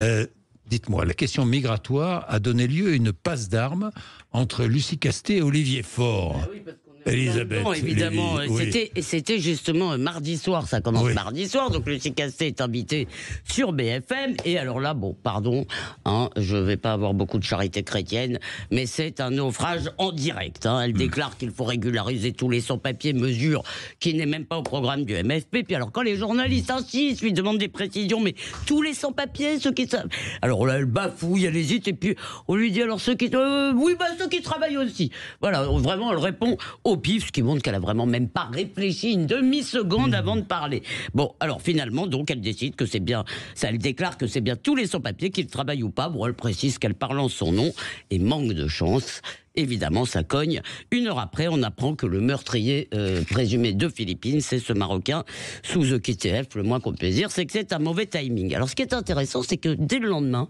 Euh, Dites-moi, la question migratoire a donné lieu à une passe d'armes entre Lucie Castet et Olivier Faure. Ah oui, parce qu'on est Elisabeth, dedans, évidemment. oui. C'était justement mardi soir, ça commence Oui. mardi soir, donc Lucie Castet est invitée sur BFM, et alors là, bon, pardon, hein, je vais pas avoir beaucoup de charité chrétienne, mais c'est un naufrage en direct. Hein. Elle déclare qu'il faut régulariser tous les sans-papiers, mesure qui n'est même pas au programme du MFP, puis alors quand les journalistes insistent, lui demandent des précisions, mais tous les sans-papiers, ceux qui savent... Alors là, elle bafouille, elle hésite, et puis on lui dit alors ceux qui... oui, bah ceux qui travaillent aussi. Voilà, vraiment, elle répond au pif, ce qui montre qu'elle a vraiment même pas réfléchi une demi-seconde avant de parler. Bon, alors finalement, donc, elle décide que c'est bien, ça, elle déclare que c'est bien tous les sans-papiers, qu'ils travaillent ou pas. Bon, elle précise qu'elle parle en son nom, et manque de chance. Évidemment, ça cogne. Une heure après, on apprend que le meurtrier présumé de Philippines, c'est ce Marocain sous OQTF. Le moins qu'on peut dire, c'est que c'est un mauvais timing. Alors, ce qui est intéressant, c'est que dès le lendemain,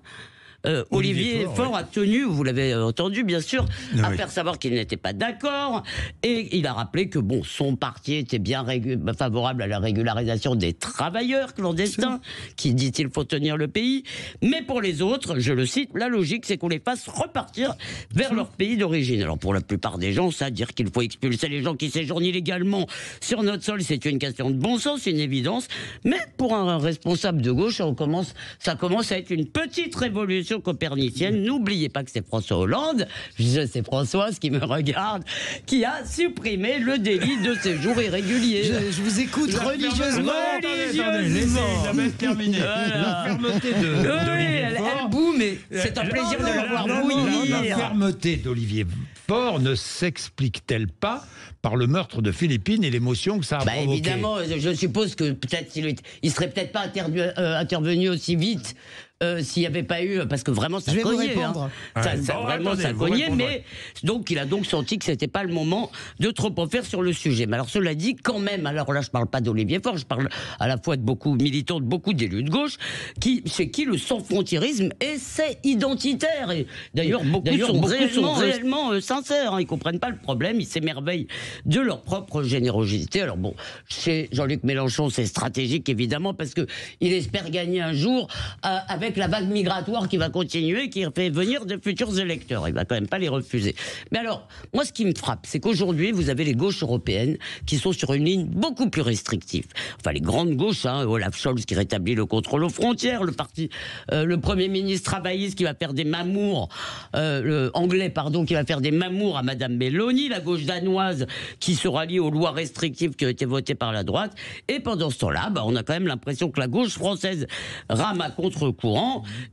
Olivier Faure a tenu, vous l'avez entendu bien sûr, à faire savoir qu'il n'était pas d'accord, et il a rappelé que bon, son parti était bien favorable à la régularisation des travailleurs clandestins, qui, dit-il, faut tenir le pays, mais pour les autres, je le cite, la logique c'est qu'on les fasse repartir vers leur pays d'origine. Alors pour la plupart des gens, ça, dire qu'il faut expulser les gens qui séjournent illégalement sur notre sol, c'est une question de bon sens, une évidence, mais pour un responsable de gauche, ça commence à être une petite révolution copernicienne. N'oubliez pas que c'est François Hollande, c'est Françoise qui me regarde, qui a supprimé le délit de séjour irrégulier. Je vous écoute religieusement. Laissez Elisabeth terminer. La fermeté d'Olivier Faure... Elle boue, mais c'est un plaisir de la voir bouillir. La fermeté d'Olivier Faure ne s'explique-t-elle pas par le meurtre de Philippines et l'émotion que ça a provoqué? Évidemment, je suppose que peut-être il serait peut-être pas intervenu aussi vite s'il n'y avait pas eu, parce que vraiment ça cognait. Ça cognait, mais donc il a donc senti que c'était pas le moment de trop en faire sur le sujet. Mais alors cela dit, quand même, alors là je parle pas d'Olivier Faure, je parle à la fois de beaucoup de militants, de beaucoup d'élus de gauche, chez qui le sans-frontiérisme c'est identitaire. Et d'ailleurs beaucoup sont réellement sincères, hein, ils comprennent pas le problème, ils s'émerveillent de leur propre générosité. Alors bon, chez Jean-Luc Mélenchon c'est stratégique évidemment, parce que il espère gagner un jour avec la vague migratoire qui va continuer, qui fait venir de futurs électeurs. Il va quand même pas les refuser. Mais alors, moi, ce qui me frappe, c'est qu'aujourd'hui, vous avez les gauches européennes qui sont sur une ligne beaucoup plus restrictive. Enfin, les grandes gauches, hein, Olaf Scholz qui rétablit le contrôle aux frontières, le Premier ministre travailliste qui va faire des mamours, anglais, pardon, qui va faire des mamours à Madame Meloni, la gauche danoise qui se rallie aux lois restrictives qui ont été votées par la droite. Et pendant ce temps-là, on a quand même l'impression que la gauche française rame à contre-courant.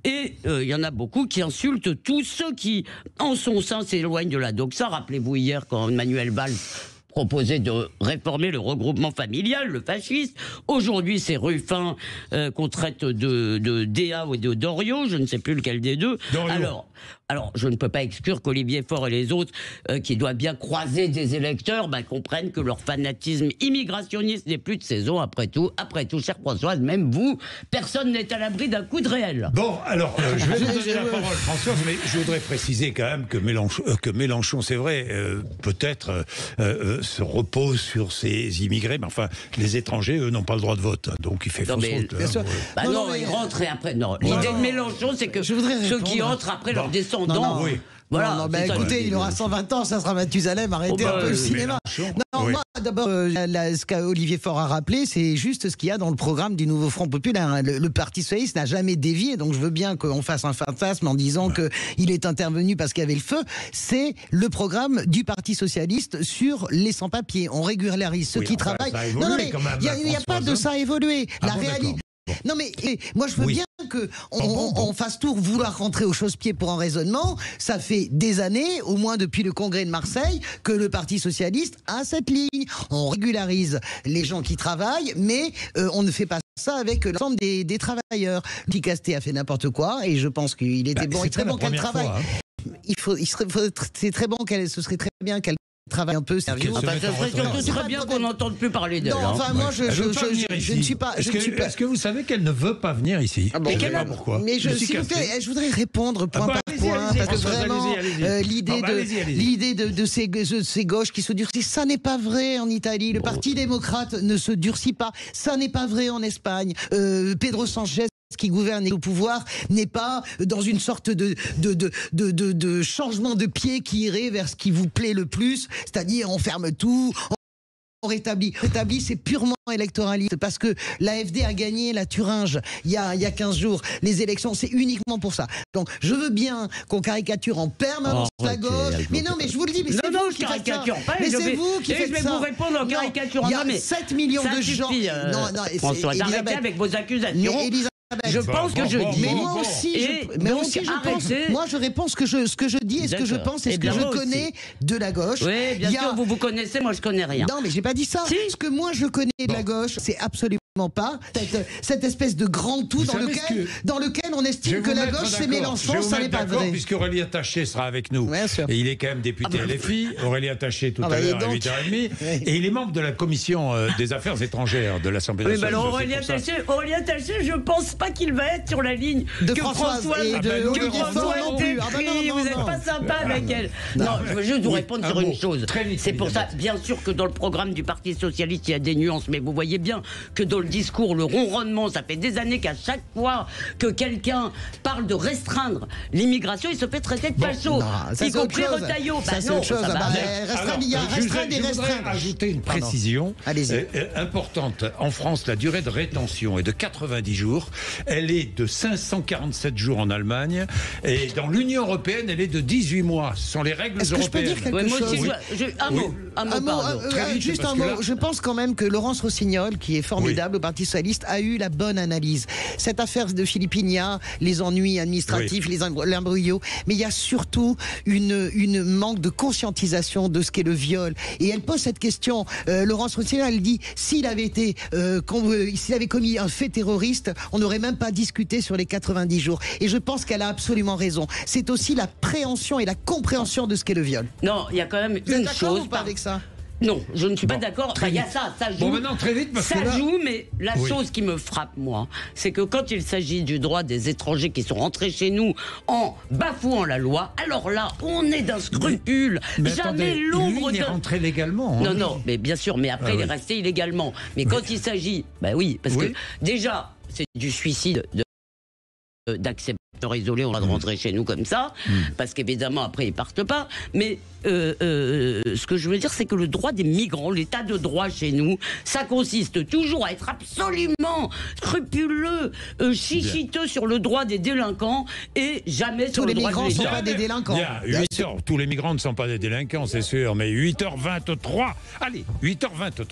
Et il y en a beaucoup qui insultent tous ceux qui, en son sein, s'éloignent de la doxa. Rappelez-vous hier quand Manuel Valls proposait de réformer le regroupement familial, le fasciste. Aujourd'hui, c'est Ruffin qu'on traite de DA ou de Doriot, je ne sais plus lequel des deux. Alors, je ne peux pas exclure qu'Olivier Faure et les autres, qui doivent bien croiser des électeurs, comprennent que leur fanatisme immigrationniste n'est plus de saison. Après tout, chère Françoise, même vous, personne n'est à l'abri d'un coup de réel. Bon, alors, je vais vous donner la parole, Françoise, mais je voudrais préciser quand même que Mélenchon, c'est vrai, peut-être se repose sur ces immigrés, mais enfin, les étrangers, eux, n'ont pas le droit de vote, donc il fait fausse route. Ils rentrent et après, non. L'idée de Mélenchon, c'est que ceux qui entrent après leurs descendants... Voilà, écoutez, il aura 120 ans, ça sera Mathusalem, arrêtez un peu le cinéma. Moi, d'abord, ce qu'Olivier Faure a rappelé, c'est juste ce qu'il y a dans le programme du Nouveau Front Populaire. Le Parti Socialiste n'a jamais dévié, donc je veux bien qu'on fasse un fantasme en disant qu'il est intervenu parce qu'il y avait le feu. C'est le programme du Parti Socialiste sur les sans-papiers. On régularise ceux qui travaillent. Il n'y a pas de ça à évoluer. La réalité... Non mais moi je veux bien qu'on fasse tout vouloir rentrer au chausse-pied pour un raisonnement. Ça fait des années, au moins depuis le congrès de Marseille, que le Parti Socialiste a cette ligne. On régularise les gens qui travaillent, mais on ne fait pas ça avec l'ensemble des travailleurs. Lucie Castet a fait n'importe quoi et je pense qu'il était très bon qu'elle travaille. C'est très bon ce serait très bien qu'elle travaille un peu sérieux. Ça serait surtout très bien qu'on n'entende plus parler d'elle. Non, enfin, moi, je ne suis pas... Est-ce que vous savez qu'elle ne veut pas venir ici? Mais pourquoi? Mais s'il vous plaît, je voudrais répondre point par point, parce que vraiment, l'idée de ces gauches qui se durcissent, ça n'est pas vrai en Italie. Le Parti démocrate ne se durcit pas. Ça n'est pas vrai en Espagne. Pedro Sanchez qui gouverne et au pouvoir n'est pas dans une sorte de changement de pied qui irait vers ce qui vous plaît le plus, c'est-à-dire on ferme tout, on rétablit. C'est purement électoraliste parce que l'AfD a gagné la Thuringe il y a 15 jours. Les élections, c'est uniquement pour ça. Donc je veux bien qu'on caricature en permanence la gauche, mais non, mais je vous le dis, mais c'est vous qui caricature pas. Mais c'est vous qui faites ça. Je vais vous répondre en caricaturant. Il y a 7 millions de gens. Non, François, arrêtez avec vos accusations. Je pense que je dis. Mais moi aussi, je pense. Moi, je réponds ce que je dis et ce que je pense et ce que je connais de la gauche. Oui, bien sûr, vous connaissez, moi je connais rien. Non, mais j'ai pas dit ça. Si. Ce que moi je connais de la gauche, c'est absolument pas cette espèce de grand tout dans lequel on estime que la gauche c'est Mélenchon, ça n'est pas vrai. Puisque Aurélien Taché sera avec nous, et il est quand même député LFI, Aurélien Taché tout à l'heure à 8h30, et il est membre de la commission des affaires étrangères de l'Assemblée nationale. Alors Aurélien Taché, je pense pas qu'il va être sur la ligne de François et de François non plus. Vous n'êtes pas sympa avec elle. Non, je veux juste vous répondre sur une chose. C'est pour ça, bien sûr que dans le programme du Parti Socialiste, il y a des nuances, mais vous voyez bien que dans le discours, le ronronnement, ça fait des années qu'à chaque fois que quelqu'un parle de restreindre l'immigration, il se fait traiter de facho, y compris Retailleau. Ça, c'est autre chose. Il y a restreindre des restreintes. Je voudrais ajouter une précision importante. En France, la durée de rétention est de 90 jours. Elle est de 547 jours en Allemagne. Et dans l'Union européenne, elle est de 18 mois. Ce sont les règles européennes. Est-ce que je peux dire quelque chose ? Un mot. Juste un mot. Je pense quand même que Laurence Rossignol, qui est formidable au Parti Socialiste, a eu la bonne analyse. Cette affaire de Philippines, il y a les ennuis administratifs, l'imbroglio, mais il y a surtout une manque de conscientisation de ce qu'est le viol. Et elle pose cette question. Laurence Rossignol, elle dit s'il avait commis un fait terroriste, on n'aurait même pas discuté sur les 90 jours. Et je pense qu'elle a absolument raison. C'est aussi la préhension et la compréhension de ce qu'est le viol. Non, il y a quand même une chose. Ou pas avec ça ? Non, je ne suis pas d'accord. Il y a ça joue. Bon, maintenant, très vite, parce ça que là... joue, mais la chose qui me frappe, moi, c'est que quand il s'agit du droit des étrangers qui sont rentrés chez nous en bafouant la loi, alors là, on est d'un scrupule. Mais jamais l'ombre de... Il est rentré légalement. Hein. Non, mais bien sûr, mais après, il est resté illégalement. Mais quand il s'agit... parce que déjà, c'est du suicide d'accepter isolé, on va rentrer chez nous comme ça, parce qu'évidemment après ils partent pas, mais ce que je veux dire c'est que le droit des migrants, l'état de droit chez nous, ça consiste toujours à être absolument scrupuleux, chichiteux sur le droit des délinquants et jamais sur le droit des migrants. Tous les migrants ne sont pas des délinquants. Tous les migrants ne sont pas des délinquants, c'est sûr, mais 8h23, allez, 8h23.